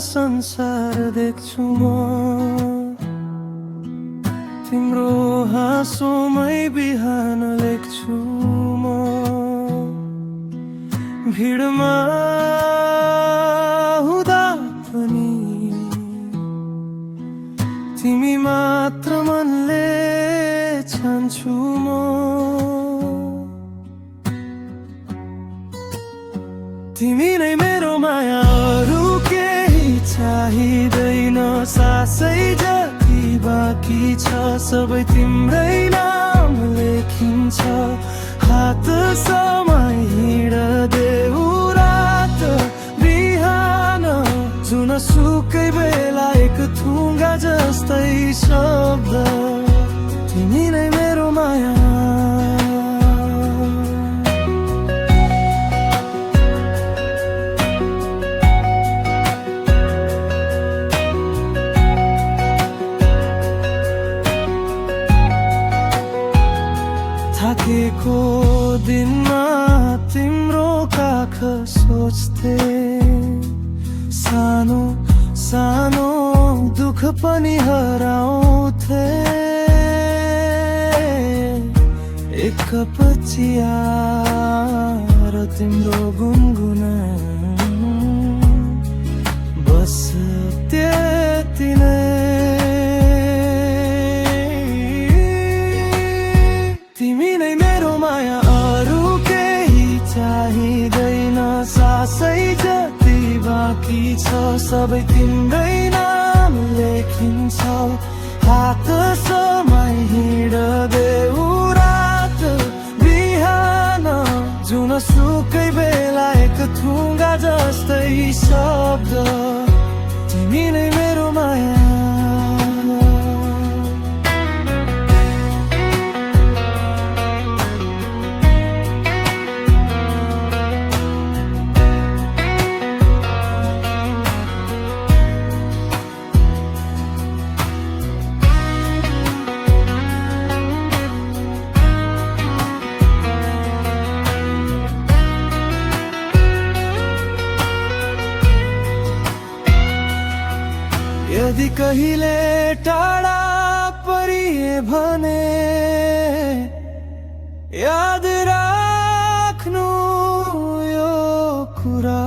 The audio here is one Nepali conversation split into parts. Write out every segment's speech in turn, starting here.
संसार देख्छु म तिम्रो हाँसोमै बिहान लेख्छु म भिडमा हुँदा पनि तिमी मात्र मनले छान्छु म तिमी नै मेरो माया अरू केही चाहिँदैन सासै जति बाँकी छ सबै तिम्रै नाम लेखिन्छ हात समय हिँड्देऊ रात बिहान जुनसुकै बेला एक थुङ्गा जस्तै शब्द तिमी नै मेरो माया थाकेको दिनमा तिम्रो काख सोच्थे सानो सानो दुःख पनि हराउँथे एक कप चिया र तिम्रो गुनगुनाइ बस त्यति नै तिमी नै मेरो माया अरू केही चाहिँदैन सासै जति बाँकी छ सबै तिम्रै नाम लेखिन्छ हात समय हिँड्देऊ रात बिहान जुनसुकै बेला एक थुङ्गा जस्तै शब्द तिमी नै मेरो माया यदि कहिले टाढा परिए भने याद राख्नु यो कुरा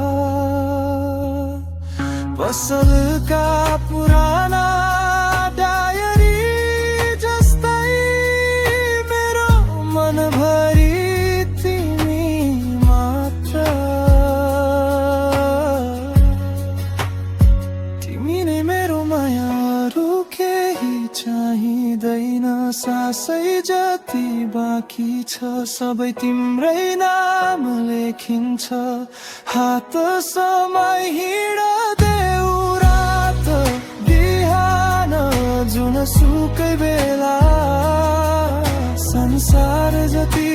पसलका पुराना डायरी जस्तै मेरो मनभरि तिमी मात्र तिमी नै मेरो माया अरू केही चाहिँदैन सासै जति बाँकी छ सबै तिम्रै नाम लेखिन्छ हात समय हिँड्देऊ रात बिहान जुनसुकै बेला संसार जति